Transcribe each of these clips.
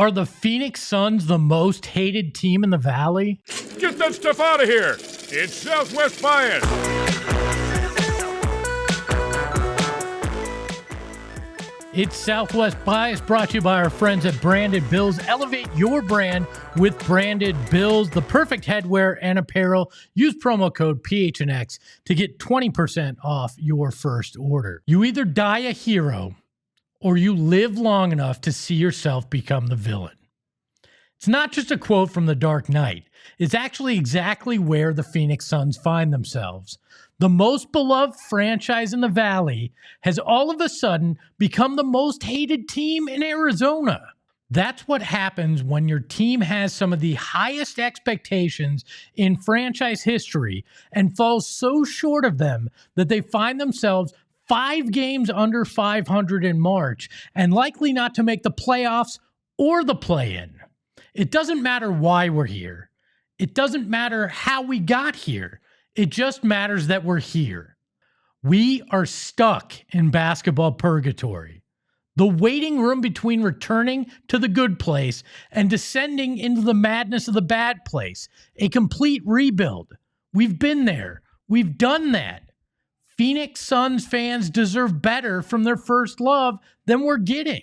Are the Phoenix Suns the most hated team in the Valley? Get that stuff out of here! It's Southwest Bias! It's Southwest Bias, brought to you by our friends at Branded Bills. Elevate your brand with Branded Bills, the perfect headwear and apparel. Use promo code PHNX to get 20% off your first order. You either die a hero or you live long enough to see yourself become the villain. It's not just a quote from The Dark Knight. It's actually exactly where the Phoenix Suns find themselves. The most beloved franchise in the Valley has all of a sudden become the most hated team in Arizona. That's what happens when your team has some of the highest expectations in franchise history and falls so short of them that they find themselves 5 games under 500 in March and likely not to make the playoffs or the play-in. It doesn't matter why we're here. It doesn't matter how we got here. It just matters that we're here. We are stuck in basketball purgatory. The waiting room between returning to the good place and descending into the madness of the bad place. A complete rebuild. We've been there. We've done that. Phoenix Suns fans deserve better from their first love than we're getting.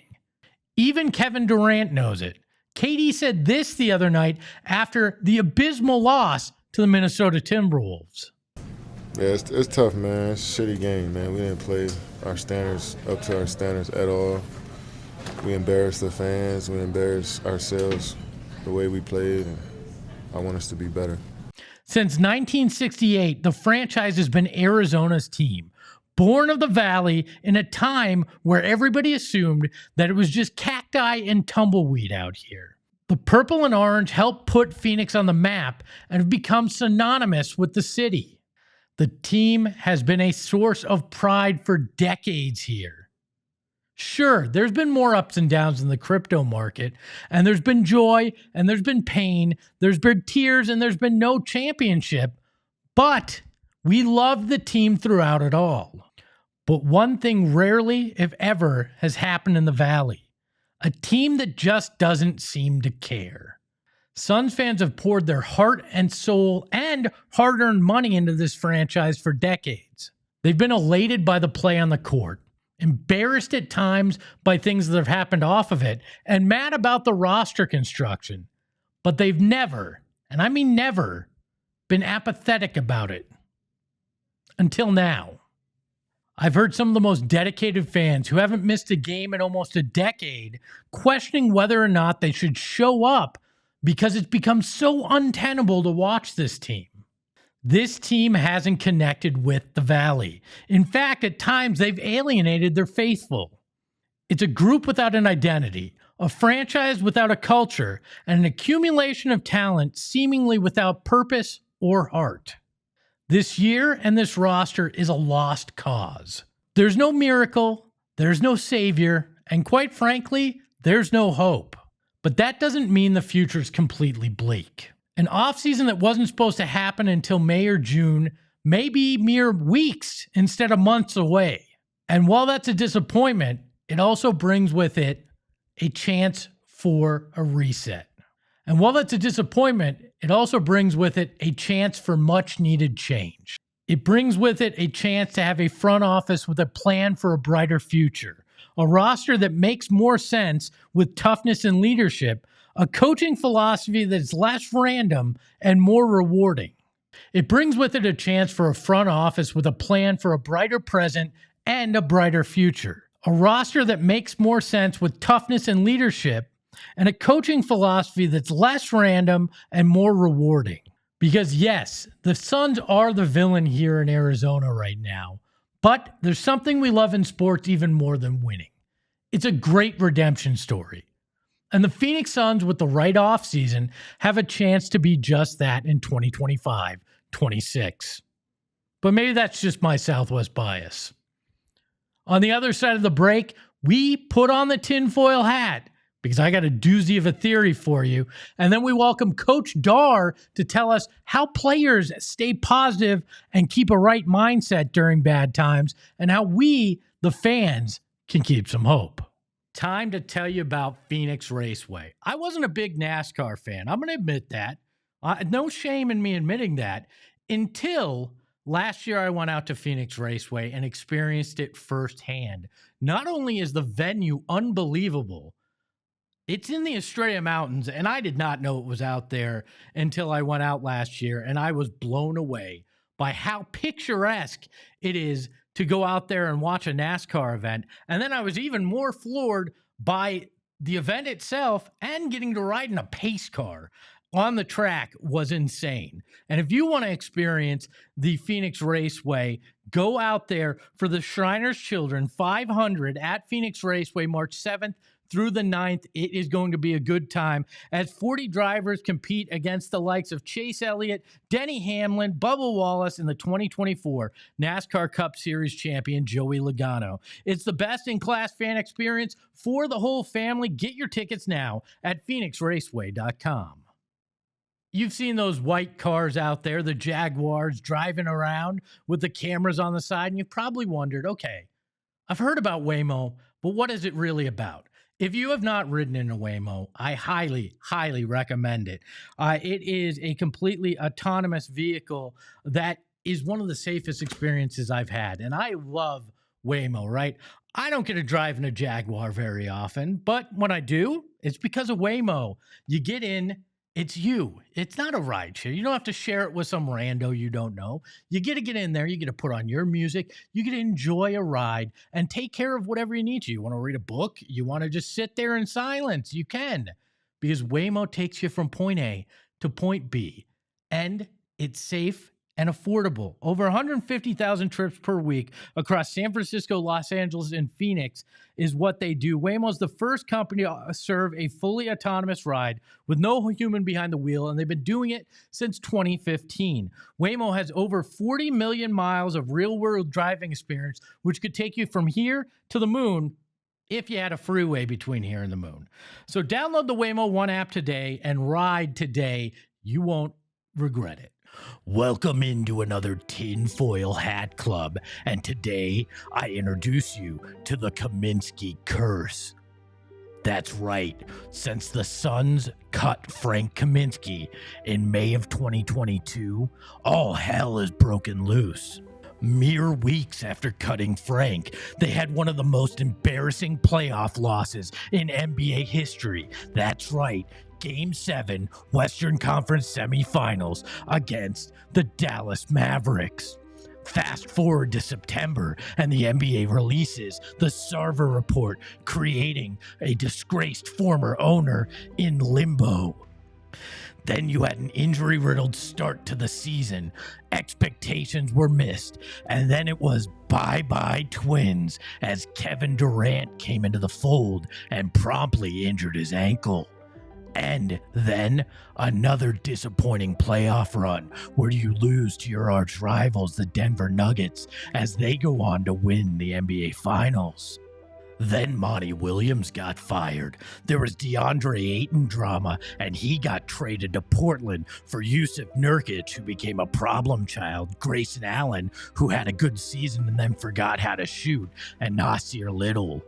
Even Kevin Durant knows it. KD said this the other night after the abysmal loss to the Minnesota Timberwolves. Yeah, it's tough, man. It's a shitty game, man. We didn't play our standards up to our standards at all. We embarrassed the fans. We embarrassed ourselves the way we played, and I want us to be better. Since 1968, the franchise has been Arizona's team, born of the Valley in a time where everybody assumed that it was just cacti and tumbleweed out here. The purple and orange helped put Phoenix on the map and have become synonymous with the city. The team has been a source of pride for decades here. Sure, there's been more ups and downs in the crypto market, and there's been joy, and there's been pain, there's been tears, and there's been no championship, but we loved the team throughout it all. But one thing rarely, if ever, has happened in the Valley. A team that just doesn't seem to care. Suns fans have poured their heart and soul and hard-earned money into this franchise for decades. They've been elated by the play on the court, embarrassed at times by things that have happened off of it, and mad about the roster construction. But they've never, and I mean never, been apathetic about it. Until now. I've heard some of the most dedicated fans who haven't missed a game in almost a decade questioning whether or not they should show up because it's become so untenable to watch this team. This team hasn't connected with the Valley. In fact, at times they've alienated their faithful. It's a group without an identity, a franchise without a culture, and an accumulation of talent seemingly without purpose or heart. This year and this roster is a lost cause. There's no miracle, there's no savior, and quite frankly, there's no hope. But that doesn't mean the future's completely bleak. An offseason that wasn't supposed to happen until May or June may be mere weeks instead of months away. And while that's a disappointment, it also brings with it a chance for a reset. And while that's a disappointment, it also brings with it a chance for much needed change. It brings with it a chance to have a front office with a plan for a brighter future, a roster that makes more sense with toughness and leadership, a coaching philosophy that's less random and more rewarding. It brings with it a chance for a front office with a plan for a brighter present and a brighter future, a roster that makes more sense with toughness and leadership, and a coaching philosophy that's less random and more rewarding. Because yes, the Suns are the villain here in Arizona right now, but there's something we love in sports even more than winning. It's a great redemption story. And the Phoenix Suns, with the right offseason, have a chance to be just that in 2025-26. But maybe that's just my Southwest bias. On the other side of the break, we put on the tinfoil hat because I got a doozy of a theory for you. And then we welcome Coach Dar to tell us how players stay positive and keep a right mindset during bad times and how we, the fans, can keep some hope. Time to tell you about Phoenix Raceway. I wasn't a big NASCAR fan. I'm going to admit that. No shame in me admitting that until last year I went out to Phoenix Raceway and experienced it firsthand. Not only is the venue unbelievable, it's in the Estrella Mountains, and I did not know it was out there until I went out last year, and I was blown away by how picturesque it is to go out there and watch a NASCAR event. And then I was even more floored by the event itself, and getting to ride in a pace car on the track was insane. And if you want to experience the Phoenix Raceway, go out there for the Shriners Children 500 at Phoenix Raceway, March 7th through the 9th. It is going to be a good time as 40 drivers compete against the likes of Chase Elliott, Denny Hamlin, Bubba Wallace, and the 2024 NASCAR Cup Series champion Joey Logano. It's the best-in-class fan experience for the whole family. Get your tickets now at PHNXRaceway.com. You've seen those white cars out there, the Jaguars, driving around with the cameras on the side, and you've probably wondered, okay, I've heard about Waymo, but what is it really about? If you have not ridden in a Waymo, I highly, highly recommend it. It is a completely autonomous vehicle that is one of the safest experiences I've had. And I love Waymo, right? I don't get to drive in a Jaguar very often, but when I do, it's because of Waymo. You get in, it's you. It's not a ride share. You don't have to share it with some rando you don't know. You get to get in there. You get to put on your music. You get to enjoy a ride and take care of whatever you need to. You want to read a book? You want to just sit there in silence? You can, because Waymo takes you from point A to point B, and it's safe and affordable. Over 150,000 trips per week across San Francisco, Los Angeles, and Phoenix is what they do. Waymo is the first company to serve a fully autonomous ride with no human behind the wheel, and they've been doing it since 2015. Waymo has over 40 million miles of real-world driving experience, which could take you from here to the moon if you had a freeway between here and the moon. So download the Waymo One app today and ride today. You won't regret it. Welcome into another tinfoil hat club, and today I introduce you to the Kaminsky curse. That's right, since the Suns cut Frank Kaminsky in May of 2022, all hell is broken loose. Mere weeks after cutting Frank, they had one of the most embarrassing playoff losses in NBA history. That's right, Game 7 Western Conference semifinals against the Dallas Mavericks. Fast forward to September, and the NBA releases the Sarver report, creating a disgraced former owner in limbo. Then you had an injury-riddled start to the season. Expectations were missed, and then it was bye-bye Twins as Kevin Durant came into the fold and promptly injured his ankle. And then another disappointing playoff run where you lose to your arch rivals, the Denver Nuggets, as they go on to win the NBA Finals. Then Monty Williams got fired. There was DeAndre Ayton drama, and he got traded to Portland for Yusuf Nurkic, who became a problem child, Grayson Allen, who had a good season and then forgot how to shoot, and Nasir Little.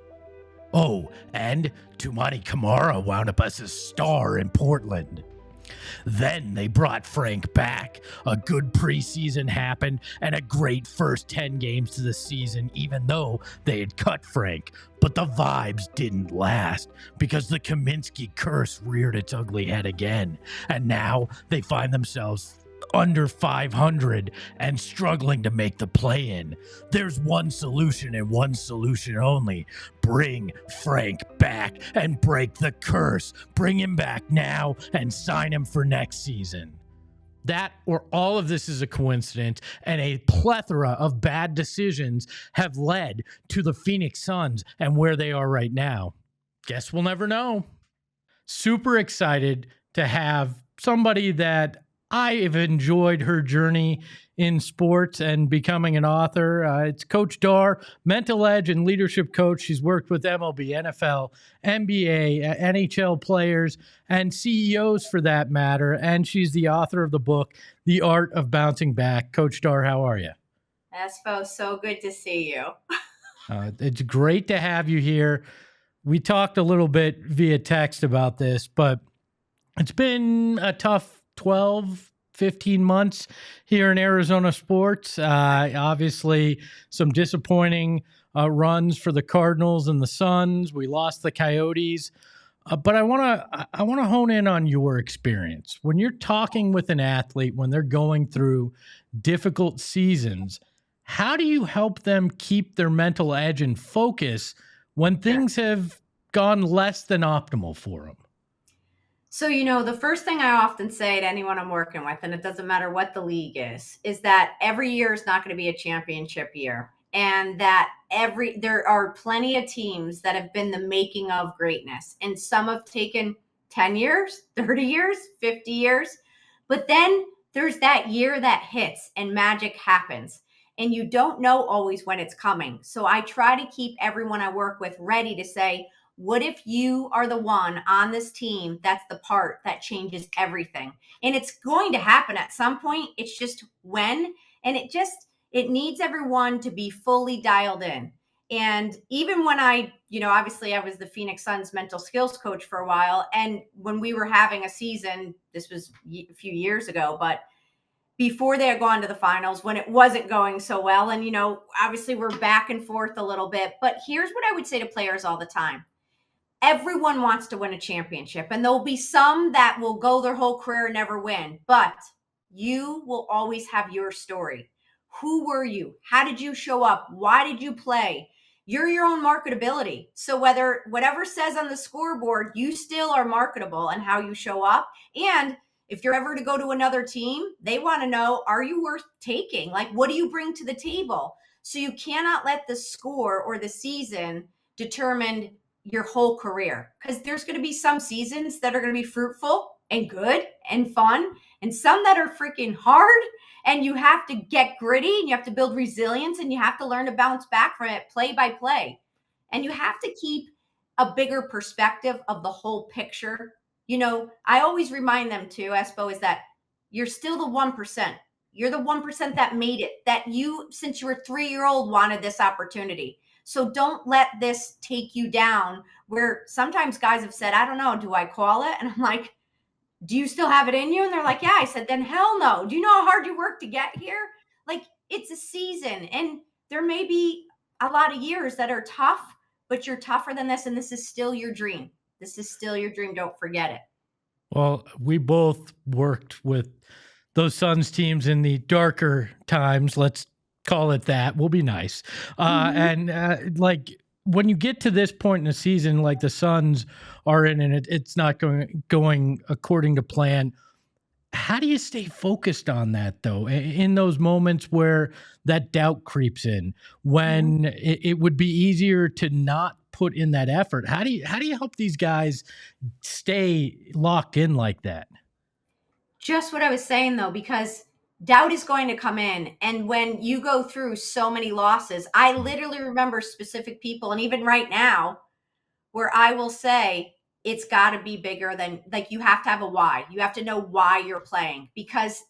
Oh, and Tumani Kamara wound up as a star in Portland. Then they brought Frank back. A good preseason happened and a great first 10 games to the season, even though they had cut Frank. But the vibes didn't last because the Kaminsky curse reared its ugly head again. And now they find themselves under 500 and struggling to make the play-in. There's one solution and one solution only. Bring Frank back and break the curse. Bring him back now and sign him for next season. That or all of this is a coincidence, and a plethora of bad decisions have led to the Phoenix Suns and where they are right now. Guess we'll never know. Super excited to have somebody that I have enjoyed her journey in sports and becoming an author. It's Coach Dar, mental edge and leadership coach. She's worked with MLB, NFL, NBA, NHL players, and CEOs for that matter. And she's the author of the book, The Art of Bouncing Back. Coach Dar, how are you? Espo, so good to see you. It's great to have you here. We talked a little bit via text about this, but it's been a tough 12, 15 months here in Arizona sports. Obviously, some disappointing runs for the Cardinals and the Suns. We lost the Coyotes. But I want to hone in on your experience. When you're talking with an athlete, when they're going through difficult seasons, how do you help them keep their mental edge and focus when things have gone less than optimal for them? So, the first thing I often say to anyone I'm working with, and it doesn't matter what the league is that every year is not going to be a championship year. And that there are plenty of teams that have been the making of greatness. And some have taken 10 years, 30 years, 50 years. But then there's that year that hits and magic happens. And you don't know always when it's coming. So I try to keep everyone I work with ready to say, what if you are the one on this team that's the part that changes everything? And it's going to happen at some point. It's just when. And it needs everyone to be fully dialed in. And even when obviously I was the Phoenix Suns mental skills coach for a while. And when we were having a season, this was a few years ago, but before they had gone to the finals, when it wasn't going so well. And, obviously we're back and forth a little bit. But here's what I would say to players all the time. Everyone wants to win a championship, and there'll be some that will go their whole career and never win, but you will always have your story. Who were you? How did you show up? Why did you play? You're your own marketability. So whatever says on the scoreboard, you still are marketable and how you show up. And if you're ever to go to another team, they want to know, are you worth taking? Like, what do you bring to the table? So you cannot let the score or the season determine your whole career, because there's going to be some seasons that are going to be fruitful and good and fun, and some that are freaking hard, and you have to get gritty and you have to build resilience and you have to learn to bounce back from it play by play. And you have to keep a bigger perspective of the whole picture. I always remind them too, Espo, is that you're still the 1%. You're the 1% that made it, that you, since you were 3-year-old, wanted this opportunity. So don't let this take you down, where sometimes guys have said, I don't know, do I call it? And I'm like, do you still have it in you? And they're like, yeah. I said, then hell no. Do you know how hard you work to get here? Like, it's a season, and there may be a lot of years that are tough, but you're tougher than this. And this is still your dream. This is still your dream. Don't forget it. Well, we both worked with those Suns teams in the darker times. Let's call it that. We'll be nice. And like, when you get to this point in the season, like the Suns are in, and it's not going according to plan, how do you stay focused on that, though, in those moments where that doubt creeps in, when it would be easier to not put in that effort? How do you help these guys stay locked in like that? Just what I was saying, though, because doubt is going to come in. And when you go through so many losses, I literally remember specific people, and even right now, where I will say, it's got to be bigger than, like, you have to have a why. You have to know why you're playing, because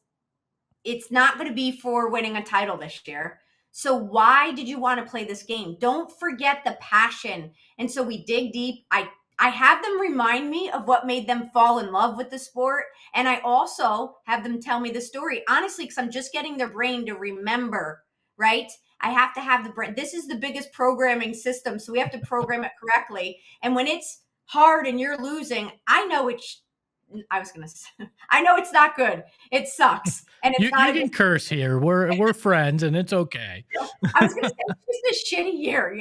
it's not going to be for winning a title this year. So why did you want to play this game? Don't forget the passion. And so we dig deep. I have them remind me of what made them fall in love with the sport. And I also have them tell me the story, honestly, because I'm just getting their brain to remember, right? I have to have the brain. This is the biggest programming system, so we have to program it correctly. And when it's hard and you're losing, I know it's not good. It sucks. And it's you can curse here. We're friends, and it's okay. I was going to say, it's just a shitty year,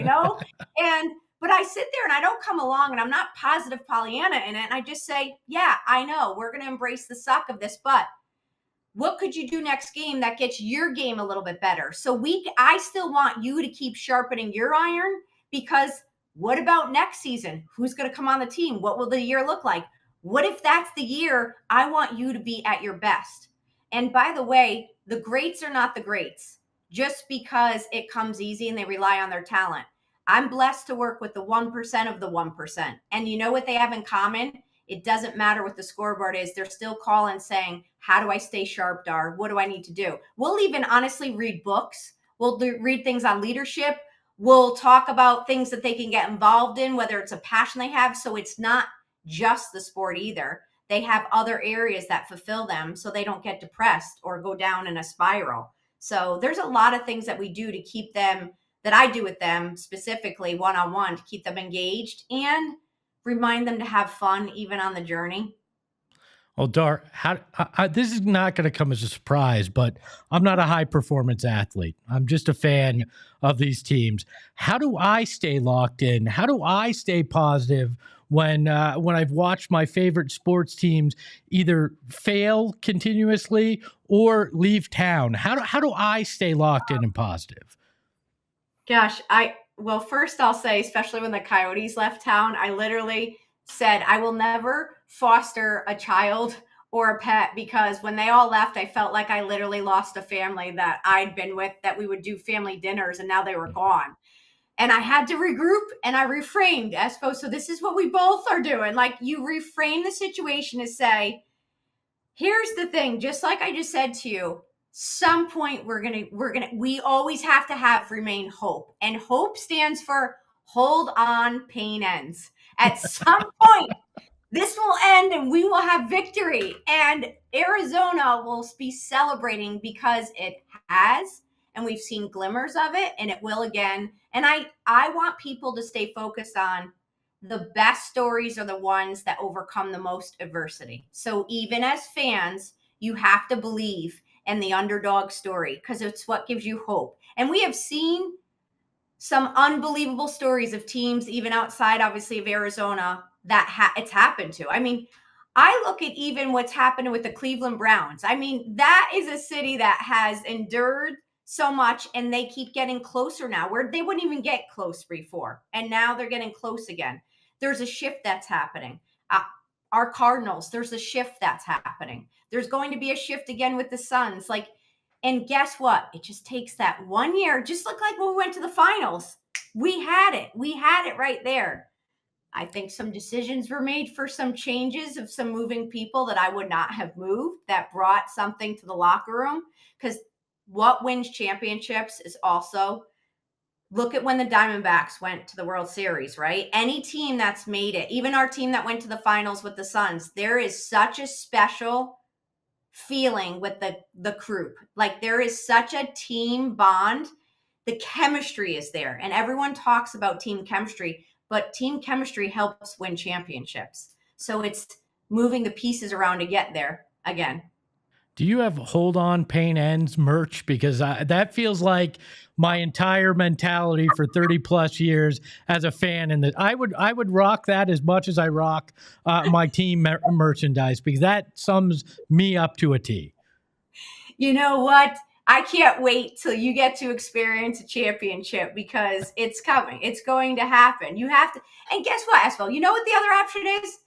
But I sit there and I don't come along, and I'm not positive Pollyanna in it. And I just say, yeah, I know we're going to embrace the suck of this, but what could you do next game that gets your game a little bit better? So I still want you to keep sharpening your iron, because what about next season? Who's going to come on the team? What will the year look like? What if that's the year? I want you to be at your best. And by the way, the greats are not the greats just because it comes easy and they rely on their talent. I'm blessed to work with the 1% of the 1%. And you know what they have in common? It doesn't matter what the scoreboard is. They're still calling saying, how do I stay sharp, Dar? What do I need to do? We'll even honestly read books. We'll read things on leadership. will talk about things that they can get involved in, whether it's a passion they have. So it's not just the sport either. They have other areas that fulfill them so they don't get depressed or go down in a spiral. So there's a lot of things that we do to keep them, that I do with them specifically one-on-one, to keep them engaged and remind them to have fun even on the journey. Well, Dar, this is not going to come as a surprise, but I'm not a high performance athlete. I'm just a fan of these teams. How do I stay locked in? How do I stay positive when I've watched my favorite sports teams either fail continuously or leave town? How do I stay locked in and positive? Gosh, well, first I'll say, especially when the Coyotes left town, I literally said I will never foster a child or a pet, because when they all left, I felt like I literally lost a family that I'd been with, that we would do family dinners, and now they were gone. And I had to regroup, and I reframed, Espo. So this is what we both are doing. Like, you reframe the situation to say, here's the thing, just like I just said to you, some point we always have to remain hope. And hope stands for hold on, pain ends. At some point, this will end and we will have victory. And Arizona will be celebrating because it has, and we've seen glimmers of it, and it will again. And I want people to stay focused on the best stories are the ones that overcome the most adversity. So even as fans, you have to believe in the underdog story, because it's what gives you hope. And we have seen some unbelievable stories of teams, even outside, obviously, of Arizona, that it's happened to. I mean, I look at even what's happened with the Cleveland Browns. I mean, that is a city that has endured so much, and they keep getting closer now, where they wouldn't even get close before. And now they're getting close again. There's a shift that's happening. Our Cardinals, there's a shift that's happening. There's going to be a shift again with the Suns. Like, and guess what? It just takes that 1 year. Just look like when we went to the finals. We had it. We had it right there. I think some decisions were made for some changes of some moving people that I would not have moved, that brought something to the locker room. Because what wins championships is also, look at when the Diamondbacks went to the World Series, right? Any team that's made it, even our team that went to the finals with the Suns, there is such a special feeling with the group. Like, there is such a team bond. The chemistry is there, and everyone talks about team chemistry, but team chemistry helps win championships. So it's moving the pieces around to get there again. Do you have hold on, pain ends merch? Because that feels like my entire mentality for 30 plus years as a fan. And that I would rock that as much as I rock my team merchandise, because that sums me up to a T. You know what? I can't wait till you get to experience a championship, because it's coming. It's going to happen. You have to. And guess what, Espo? You know what the other option is?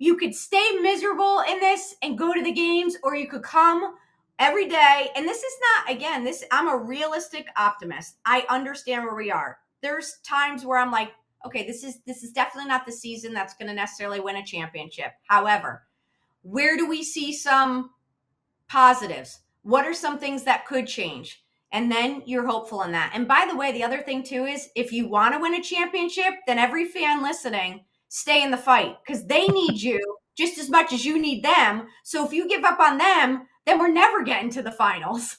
You could stay miserable in this and go to the games, or you could come every day. And this is not, again, I'm a realistic optimist. I understand where we are. There's times where I'm like, okay, this is definitely not the season that's going to necessarily win a championship. However, where do we see some positives? What are some things that could change? And then you're hopeful in that. And by the way, the other thing too is, if you want to win a championship, then every fan listening, stay in the fight, because they need you just as much as you need them. So if you give up on them, then we're never getting to the finals.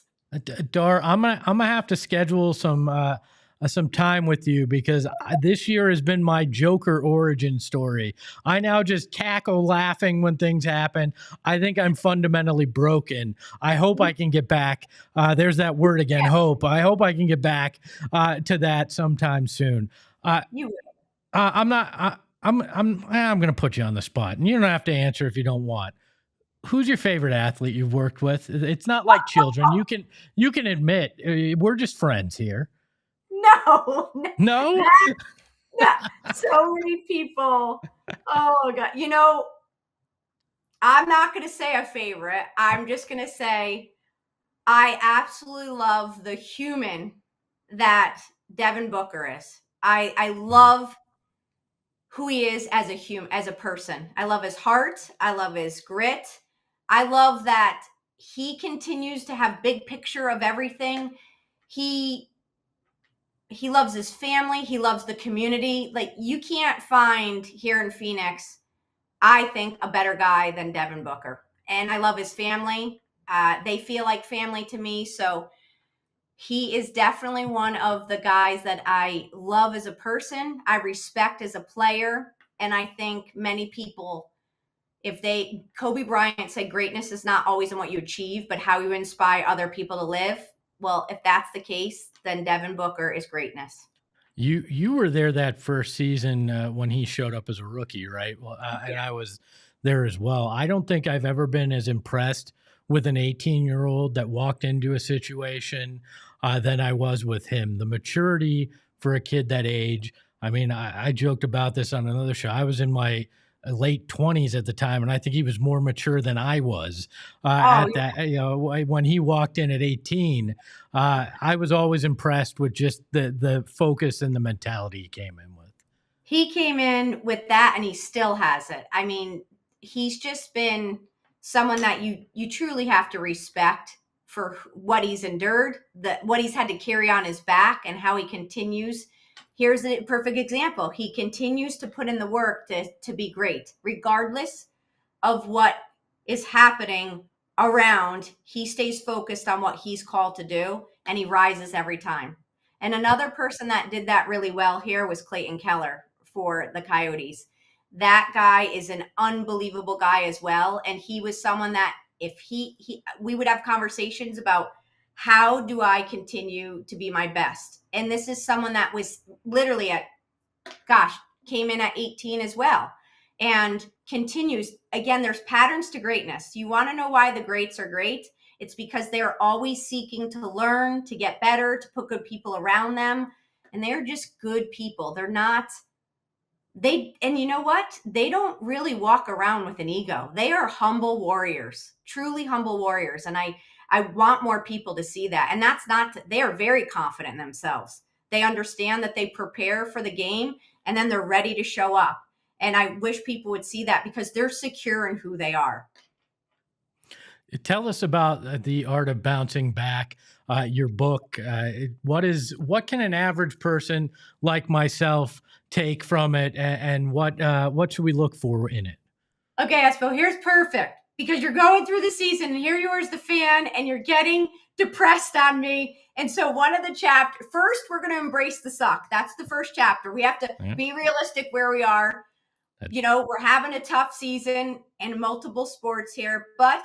Dar, I'm gonna have to schedule some time with you, because this year has been my Joker origin story. I now just cackle laughing when things happen. I think I'm fundamentally broken. I hope I can get back. There's that word again, hope. I hope I can get back to that sometime soon. You will. I'm not. I'm going to put you on the spot, and you don't have to answer if you don't want. Who's your favorite athlete you've worked with? It's not like children. You can admit we're just friends here. No. No? So many people. Oh God. You know, I'm not going to say a favorite. I'm just going to say I absolutely love the human that Devin Booker is. I love who he is as a human, as a person. I love his heart. I love his grit. I love that he continues to have big picture of everything. He he loves his family. He loves the community. Like, you can't find here in Phoenix, I think, a better guy than Devin Booker. And I love his family. They feel like family to me. So he is definitely one of the guys that I love as a person, I respect as a player. And I think many people, Kobe Bryant said greatness is not always in what you achieve, but how you inspire other people to live. Well, if that's the case, then Devin Booker is greatness. You were there that first season when he showed up as a rookie, right? Well, and I was there as well. I don't think I've ever been as impressed with an 18-year-old that walked into a situation than I was with him. The maturity for a kid that age. I mean, I joked about this on another show. I was in my late 20s at the time, and I think he was more mature than I was at that. You know, when he walked in at 18, I was always impressed with just the focus and the mentality he came in with. He came in with that, and he still has it. I mean, he's just been someone that you truly have to respect for what he's endured, what he's had to carry on his back, and how he continues. Here's a perfect example. He continues to put in the work to be great, regardless of what is happening around. He stays focused on what he's called to do, and he rises every time. And another person that did that really well here was Clayton Keller for the Coyotes. That guy is an unbelievable guy as well. And he was someone that if we would have conversations about, how do I continue to be my best? And this is someone that was literally came in at 18 as well, and continues. Again, there's patterns to greatness. You want to know why the greats are great? It's because they're always seeking to learn, to get better, to put good people around them. And they're just good people. And you know what? They don't really walk around with an ego. They are humble warriors, truly humble warriors. And I want more people to see that. And they are very confident in themselves. They understand that they prepare for the game, and then they're ready to show up. And I wish people would see that, because they're secure in who they are. Tell us about the art of bouncing back. Your book. What can an average person like myself take from it, and what should we look for in it? Okay, Espo, here's perfect, because you're going through the season, and here you are as the fan, and you're getting depressed on me. And so one of the chapters, first, we're going to embrace the suck. That's the first chapter. We have to be realistic where we are. We're having a tough season in multiple sports here, but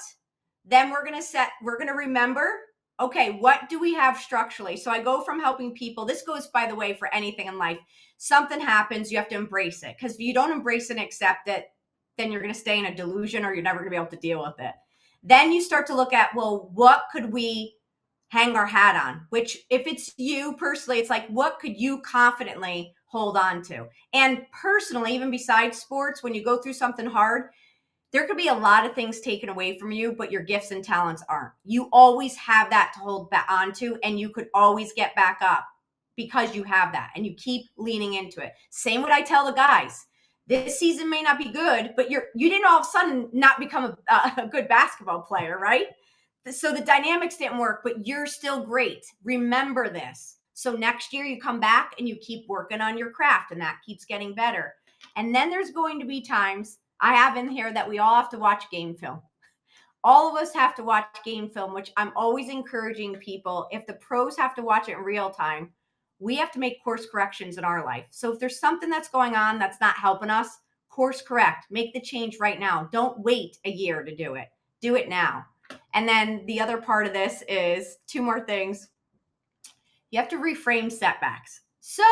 then we're going to remember, okay, what do we have structurally? So I go from helping people. This goes, by the way, for anything in life. Something happens, you have to embrace it. Because if you don't embrace and accept it, then you're going to stay in a delusion, or you're never going to be able to deal with it. Then you start to look at, well, what could we hang our hat on? Which, if it's you personally, it's like, what could you confidently hold on to? And personally, even besides sports, when you go through something hard, there could be a lot of things taken away from you, but your gifts and talents aren't. You always have that to hold back onto, and you could always get back up because you have that, and you keep leaning into it. Same what I tell the guys. This season may not be good, but you didn't all of a sudden not become a good basketball player, right? So the dynamics didn't work, but you're still great. Remember this. So next year you come back and you keep working on your craft, and that keeps getting better. And then there's going to be times, I have in here, that we all have to watch game film. All of us have to watch game film, which I'm always encouraging people. If the pros have to watch it in real time, we have to make course corrections in our life. So if there's something that's going on that's not helping us, course correct, make the change right now. Don't wait a year to do it. Do it now. And then the other part of this is 2 more things. You have to reframe setbacks. So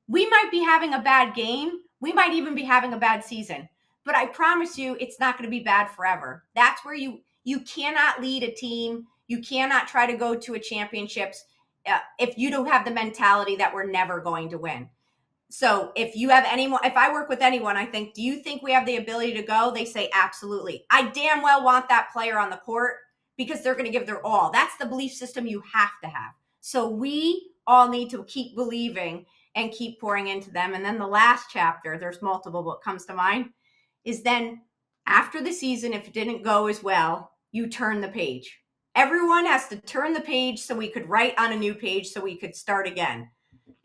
we might be having a bad game. We might even be having a bad season. But I promise you, it's not going to be bad forever. That's where you cannot lead a team. You cannot try to go to a championships if you don't have the mentality that we're never going to win. So if I work with anyone, I think, do you think we have the ability to go? They say, absolutely. I damn well want that player on the court, because they're going to give their all. That's the belief system you have to have. So we all need to keep believing and keep pouring into them. And then the last chapter, there's multiple, what comes to mind is then after the season, if it didn't go as well, you turn the page. Everyone has to turn the page so we could write on a new page, so we could start again.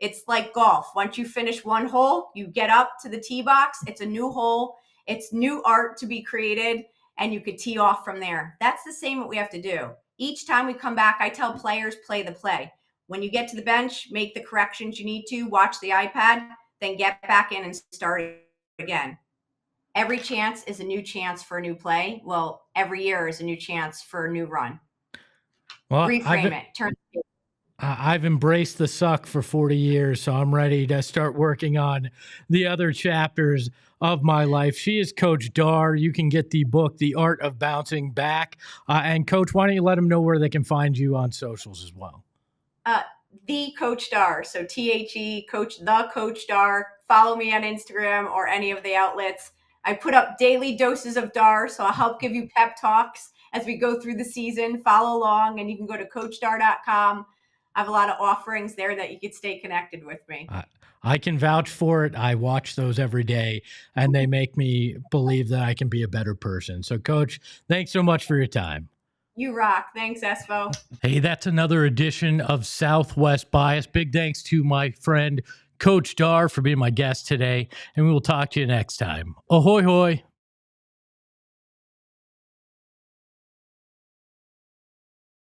It's like golf. Once you finish one hole, you get up to the tee box. It's a new hole. It's new art to be created, and you could tee off from there. That's the same what we have to do. Each time we come back, I tell players, play the play. When you get to the bench, make the corrections you need to, watch the iPad, then get back in and start again. Every chance is a new chance for a new play. Well, every year is a new chance for a new run. Well, Reframe it. Turn. I've embraced the suck for 40 years, so I'm ready to start working on the other chapters of my life. She is Coach Dar. You can get the book, The Art of Bouncing Back. And Coach, why don't you let them know where they can find you on socials as well? The Coach Dar. So THE Coach, the Coach Dar. Follow me on Instagram or any of the outlets. I put up daily doses of Dar, so I'll help give you pep talks as we go through the season. Follow along, and you can go to CoachDar.com. I have a lot of offerings there that you could stay connected with me. I can vouch for it. I watch those every day, and they make me believe that I can be a better person. So, Coach, thanks so much for your time. You rock. Thanks, Espo. Hey, that's another edition of Southwest Bias. Big thanks to my friend, Coach Dar, for being my guest today, and we will talk to you next time. Ahoy, hoy.